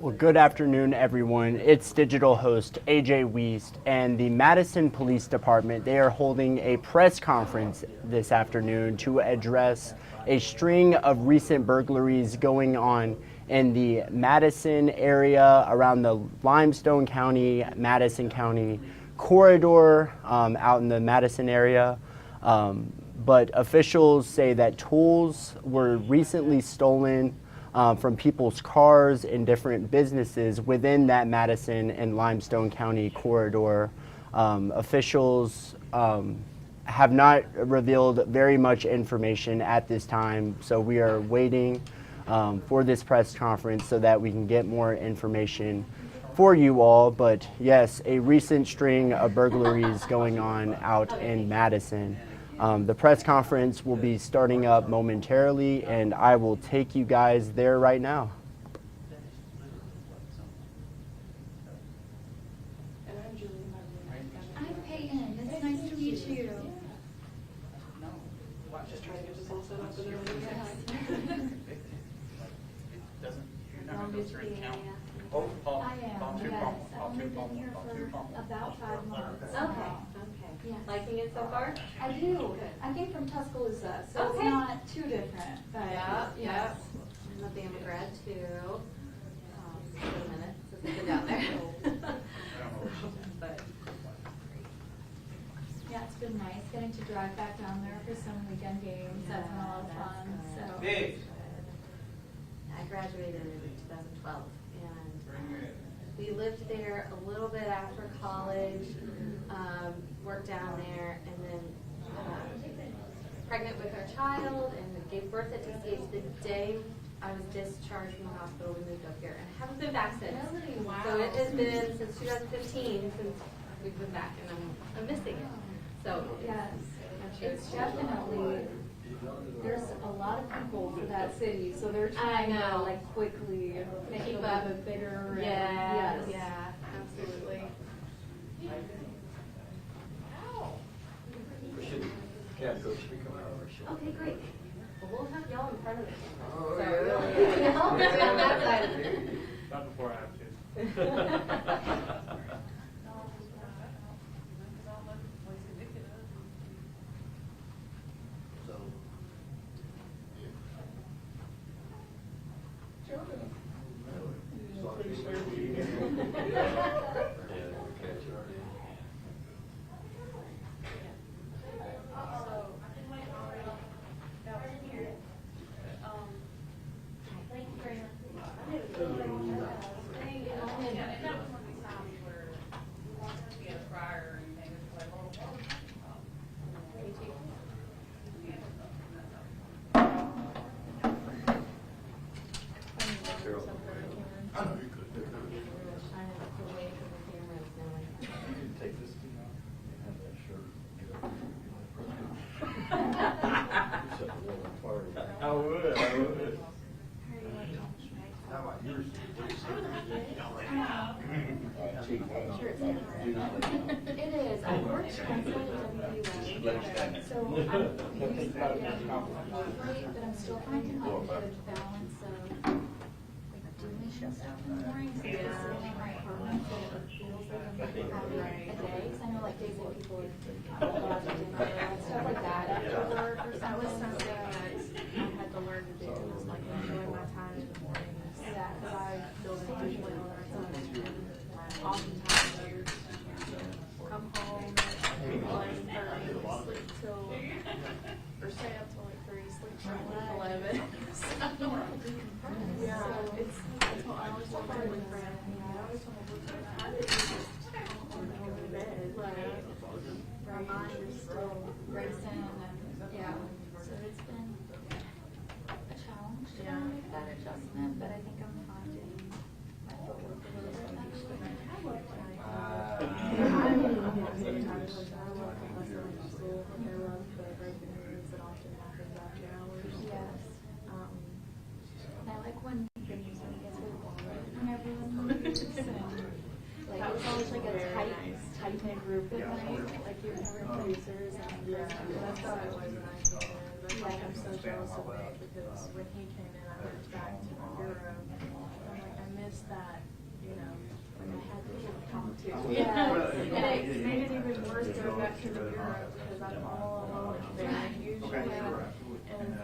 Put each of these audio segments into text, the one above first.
Well, good afternoon, everyone. It's digital host AJ Wiest and the Madison Police Department. They are holding a press conference this afternoon to address a string of recent burglaries going on in the Madison area, around the Limestone County, Madison County corridor, out in the Madison area. But officials say that tools were recently stolen from people's cars in different businesses within that Madison and Limestone County corridor. Officials have not revealed very much information at this time, so we are waiting for this press conference so that we can get more information for you all. But yes, a recent string of burglaries going on out in Madison. The press conference will be starting up momentarily, and I will take you guys there right now. I'm Peyton. It's nice to meet you. Just trying to get this all set up and everything. You're not going to go through and count. I am, yes. I've only been here for about 5 months. Okay. Yeah. Liking it so far? I do. I came from Tuscaloosa, so Okay. it's not too different. But Yeah. I'm a Bama grad too. It's been a minute since I've been down there. But yeah, it's been nice getting to drive back down there for some weekend games. That's been a lot of fun. So. I graduated in 2012, and we lived there a little bit after college. Worked down there, and then pregnant with our child, and gave birth at TCH the day I was discharged from the hospital. We moved up here, and I haven't been back since. Really? Wow. So it has been since 2015 since we've been back, and I'm missing it. So Yes, I'm sure it's definitely, there's a lot of people for that city, so they're trying to know. like quickly make it a Keep little up. bit bigger. And, Yeah, yes. yeah, absolutely. Okay, great. Well, we'll have y'all in front of us. Oh, So, yeah. y'all will be on that side of it. Not before I have to. I would. How about yours? It is. I worked translating WAFF, so I'm used to it, but I'm still finding like a good balance of like doing stuff in the mornings and just sitting in my apartment that feels like I'm like having a day. Because I know like days that people would go out to dinner and stuff like that after work or something. That was something that I had to learn to do, was like enjoy my time in the mornings. Yeah, Because I build it usually all the time. And oftentimes I would come home at 11:30, sleep till, or stay up till like 3, sleep till like 11. Yeah, I always tell my boyfriend, I always tell my boyfriend, how did you just go to bed? Like, my mind is still racing and yeah, so it's been a challenge to kind of make that adjustment, but I think I'm finding my footwork a little bit actually. Sometimes I work on myself in school when they're love, but breaking news that often happens after hours. Yes. And I like when the news gets really quiet when everyone leaves and like it's always like a tight group at night, like you're having producers and that's how it was when I came in. But like I'm so jealous of Nick because when he came in, I went back to my bureau. I'm like, I missed that, you know, when I had people to talk to. And it made it even worse going back to the bureau because I'm all alone there usually. And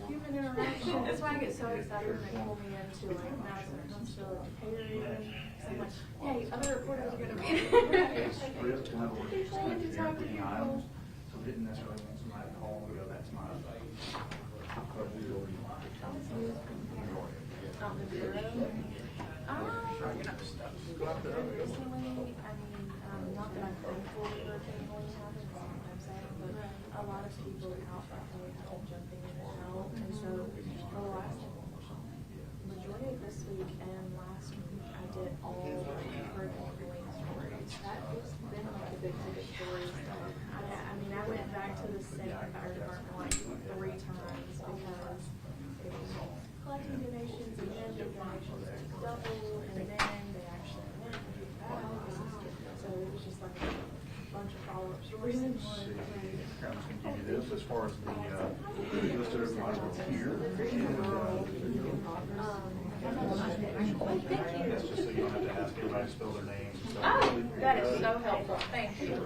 human interaction. That's why I get so excited when they pull me into like Madison Council area. I'm like, hey, other reporters are going to be there. So didn't necessarily want somebody to call and go, that's my. Out in the bureau. Recently, I mean, not that I'm thankful that Hurricane Helene happened, sometimes I am, but a lot of people out that way have been jumping in and out, and so for the last majority of this week and last week, I did all Hurricane Helene stories. That has been like the big ticket stories. I mean, I went back to the same fire department like 3 times because it was collecting donations and then the donations double and then they actually went and did that. So it was just like a bunch of follow-up stories in one. I was going to give you this as far as the list of everybody that's here. That's just so you don't have to ask everybody to spell their names and stuff. Oh, that is so helpful. Thank you.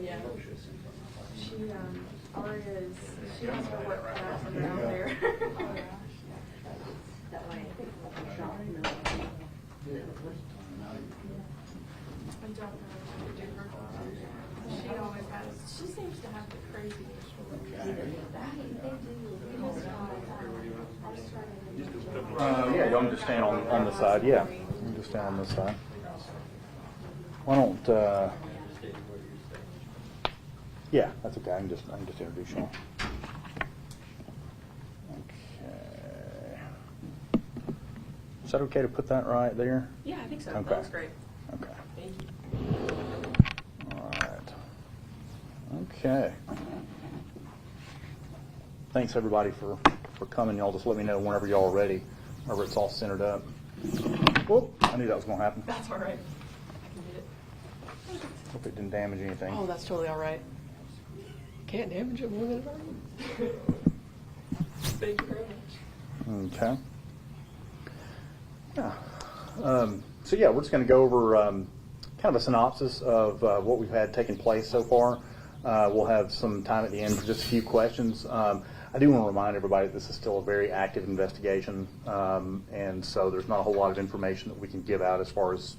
Yeah. She has her work cut out from down there. I don't know. She always has, she seems to have the craziest Yeah, you want to just stand on the side? Yeah, you can just stand on this side. Why don't, yeah, that's okay. I can just introduce you all. Okay. Is that okay to put that right there? Yeah, I think so. Okay. That was great. Okay. Thank you. All right. Okay. Thanks everybody for coming. Y'all just let me know whenever y'all are ready, whenever it's all centered up. Whoop! I knew that was going to happen. That's all right. I can get it. Hope it didn't damage anything. Oh, that's totally all right. Can't damage it more than it already. Thank you very much. Okay. Yeah. So yeah, we're just going to go over kind of a synopsis of what we've had taking place so far. We'll have some time at the end for just a few questions. I do want to remind everybody that this is still a very active investigation, and so there's not a whole lot of information that we can give out as far as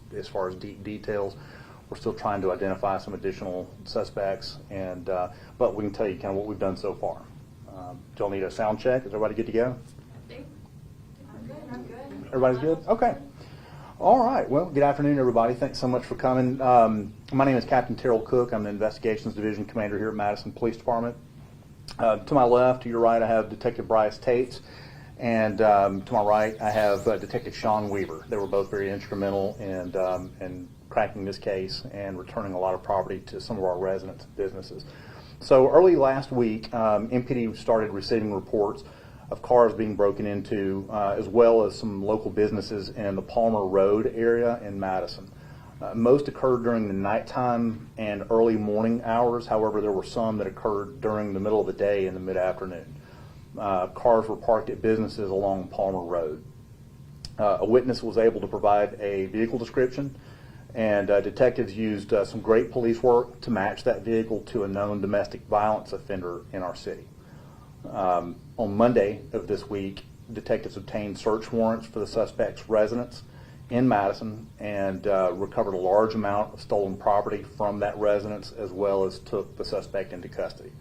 deep details. We're still trying to identify some additional suspects, and but we can tell you kind of what we've done so far. Do y'all need a sound check? Is everybody good to go? I'm good. Everybody's good? Okay. All right. Well, good afternoon, everybody. Thanks so much for coming. My name is Captain Terrell Cook. I'm the Investigations Division Commander here at Madison Police Department. To my left, to your right, I have Detective Bryce Tates, and to my right, I have Detective Sean Weaver. They were both very instrumental in cracking this case and returning a lot of property to some of our residents and businesses. So early last week, MPD started receiving reports of cars being broken into, as well as some local businesses in the Palmer Road area in Madison. Most occurred during the nighttime and early morning hours. However, there were some that occurred during the middle of the day and the mid-afternoon. Cars were parked at businesses along Palmer Road. A witness was able to provide a vehicle description, and detectives used some great police work to match that vehicle to a known domestic violence offender in our city. On Monday of this week, detectives obtained search warrants for the suspect's residence in Madison and recovered a large amount of stolen property from that residence, as well as took the suspect into custody.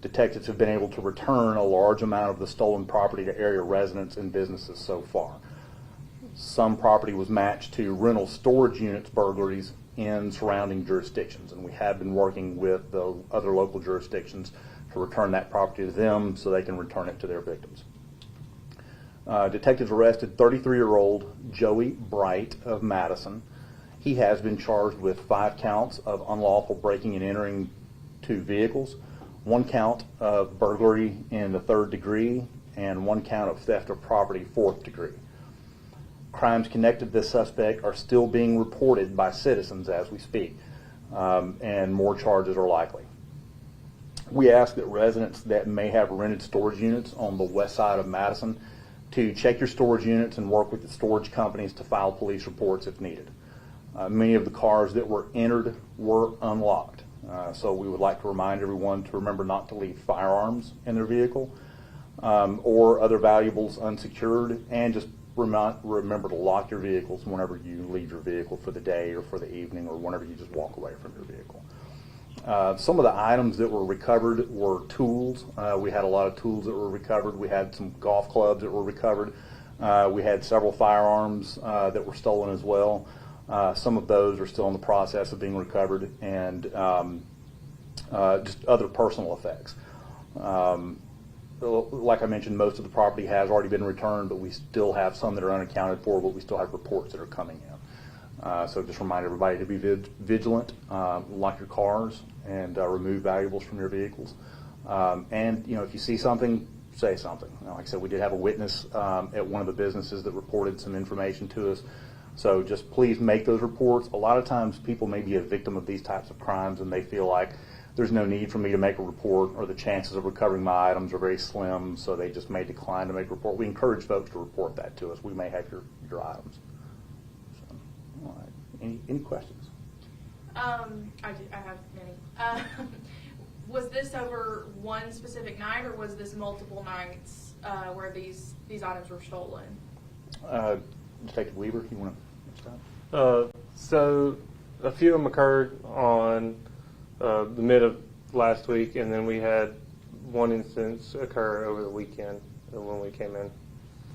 Detectives have been able to return a large amount of the stolen property to area residents and businesses so far. Some property was matched to rental storage units burglaries in surrounding jurisdictions, and we have been working with the other local jurisdictions to return that property to them so they can return it to their victims. Detectives arrested 33-year-old Joey Bright of Madison. He has been charged with 5 counts of unlawful breaking and entering 2 vehicles, 1 count of burglary in the 3rd degree, and 1 count of theft of property 4th degree. crimes connected to this suspect are still being reported by citizens as we speak, and more charges are likely. We ask that residents that may have rented storage units on the west side of Madison to check your storage units and work with the storage companies to file police reports if needed. Many of the cars that were entered were unlocked, so we would like to remind everyone to remember not to leave firearms in their vehicle or other valuables unsecured, and just remember to lock your vehicles whenever you leave your vehicle for the day or for the evening or whenever you just walk away from your vehicle. Some of the items that were recovered were tools. We had a lot of tools that were recovered. We had some golf clubs that were recovered. We had several firearms that were stolen as well. Some of those are still in the process of being recovered, and just other personal effects. Like I mentioned, most of the property has already been returned, but we still have some that are unaccounted for, but we still have reports that are coming in. So just remind everybody to be vigilant, lock your cars, and remove valuables from your vehicles. And if you see something, say something. Like I said, we did have a witness at one of the businesses that reported some information to us. So just please make those reports. A lot of times people may be a victim of these types of crimes and they feel like there's no need for me to make a report, or the chances of recovering my items are very slim, so they just may decline to make a report. We encourage folks to report that to us. We may have your items. So, all right. Any questions? I have many. Was this over one specific night, or was this multiple nights where these items were stolen? Detective Weaver, you want to start? So a few of them occurred on the mid of last week, and then we had one instance occur over the weekend when we came in.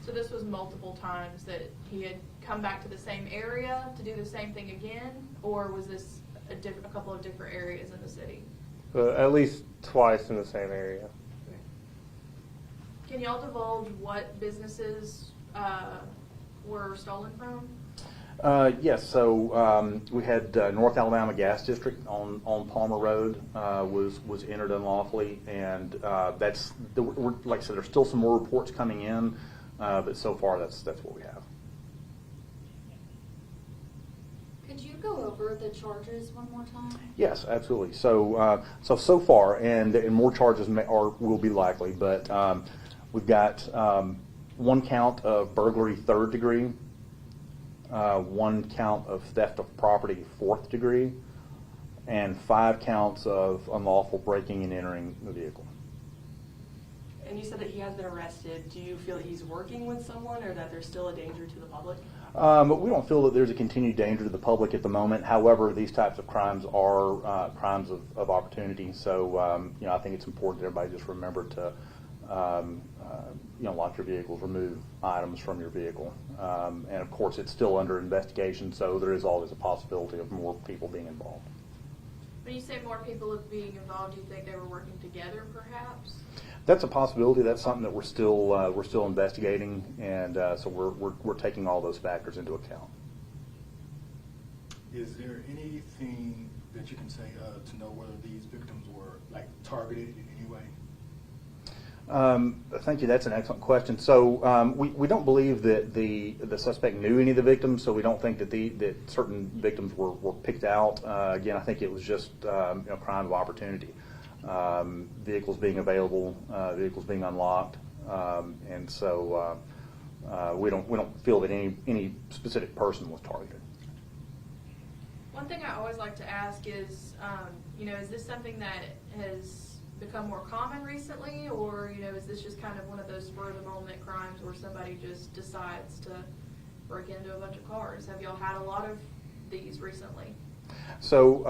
So this was multiple times that he had come back to the same area to do the same thing again, or was this a couple of different areas in the city? At least twice in the same area. Can y'all divulge what businesses were stolen from? Yes, so we had North Alabama Gas District on Palmer Road was entered unlawfully, and that's like I said, there's still some more reports coming in, but so far that's what we have. Could you go over the charges one more time? Yes, absolutely. So far, and more charges will be likely, but we've got one count of burglary 3rd degree. One count of theft of property 4th degree, and 5 counts of unlawful breaking and entering the vehicle. And you said that he has been arrested. Do you feel that he's working with someone, or that there's still a danger to the public? But we don't feel that there's a continued danger to the public at the moment. However, these types of crimes are crimes of opportunity. So I think it's important that everybody just remember to lock your vehicles, remove items from your vehicle. And of course, it's still under investigation, so there is always a possibility of more people being involved. When you say more people being involved, do you think they were working together, perhaps? That's a possibility. That's something that we're still investigating, and so we're taking all those factors into account. Is there anything that you can say to know whether these victims were targeted in any way? Thank you. That's an excellent question. So we don't believe that the suspect knew any of the victims, so we don't think that certain victims were picked out. Again, I think it was just crime of opportunity. Vehicles being available, vehicles being unlocked, and so we don't feel that any specific person was targeted. One thing I always like to ask is, is this something that has become more common recently, or is this just kind of one of those spur of the moment crimes where somebody just decides to break into a bunch of cars? Have y'all had a lot of these recently? So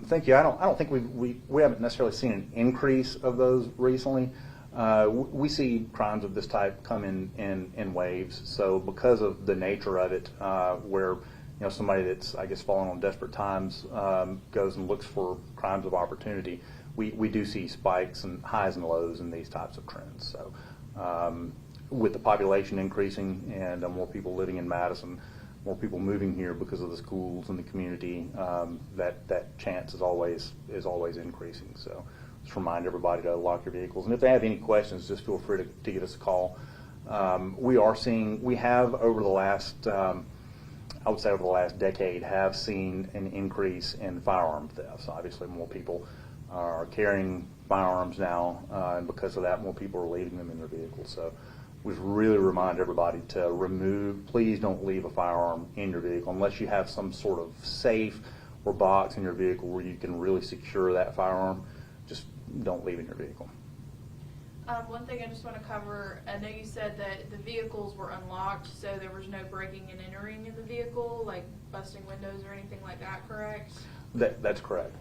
thank you. I don't think we haven't necessarily seen an increase of those recently. We see crimes of this type come in waves. So because of the nature of it, where somebody that's fallen on desperate times goes and looks for crimes of opportunity, we do see spikes and highs and lows in these types of trends. So with the population increasing and more people living in Madison, more people moving here because of the schools and the community, that chance is always increasing. So just remind everybody to lock your vehicles. And if they have any questions, just feel free to give us a call. We have over the last, I would say over the last decade, have seen an increase in firearm thefts. Obviously, more people are carrying firearms now, and because of that, more people are leaving them in their vehicles. So we really remind everybody to please don't leave a firearm in your vehicle unless you have some sort of safe or box in your vehicle where you can really secure that firearm. Just don't leave it in your vehicle. One thing I just want to cover, I know you said that the vehicles were unlocked, so there was no breaking and entering in the vehicle, like busting windows or anything like that, correct? That's correct.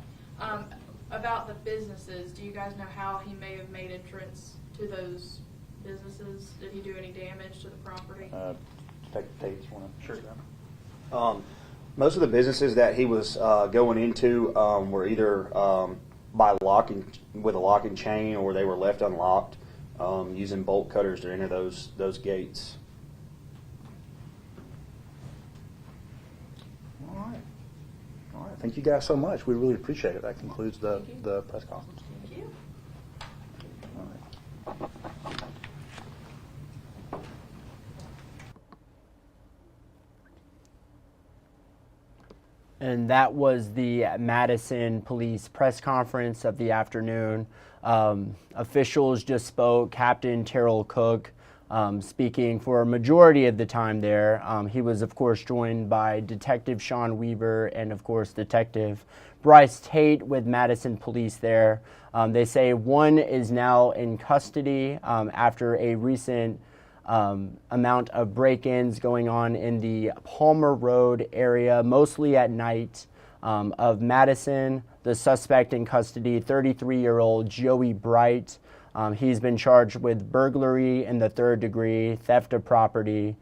About the businesses, do you guys know how he may have made entrance to those businesses? Did he do any damage to the property? Detective Tate, you want to share that? Most of the businesses that he was going into were either by with a locking chain, or they were left unlocked using bolt cutters to enter those gates. All right. All right. Thank you guys so much. We really appreciate it. That concludes the press conference. Thank you. All right. And that was the Madison Police press conference of the afternoon. Officials just spoke. Captain Terrell Cook speaking for a majority of the time there. He was, of course, joined by Detective Sean Weaver and, of course, Detective Bryce Tate with Madison Police there. They say one is now in custody after a recent amount of break-ins going on in the Palmer Road area, mostly at night, of Madison. The suspect in custody, 33-year-old Joey Bright. He's been charged with burglary in the 3rd degree, theft of property.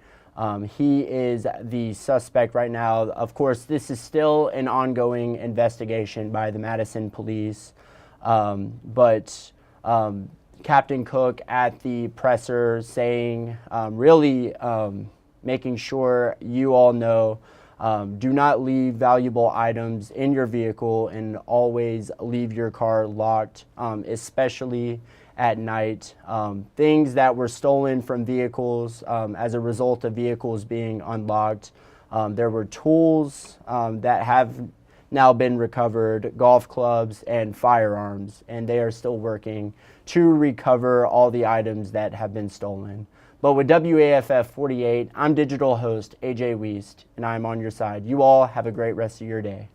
He is the suspect right now. Of course, this is still an ongoing investigation by the Madison Police, but Captain Cook at the presser saying, really making sure you all know, do not leave valuable items in your vehicle and always leave your car locked, especially at night. Things that were stolen from vehicles as a result of vehicles being unlocked. There were tools that have now been recovered, golf clubs and firearms, and they are still working to recover all the items that have been stolen. But with WAFF 48, I'm digital host AJ Wiest, and I'm on your side. You all have a great rest of your day.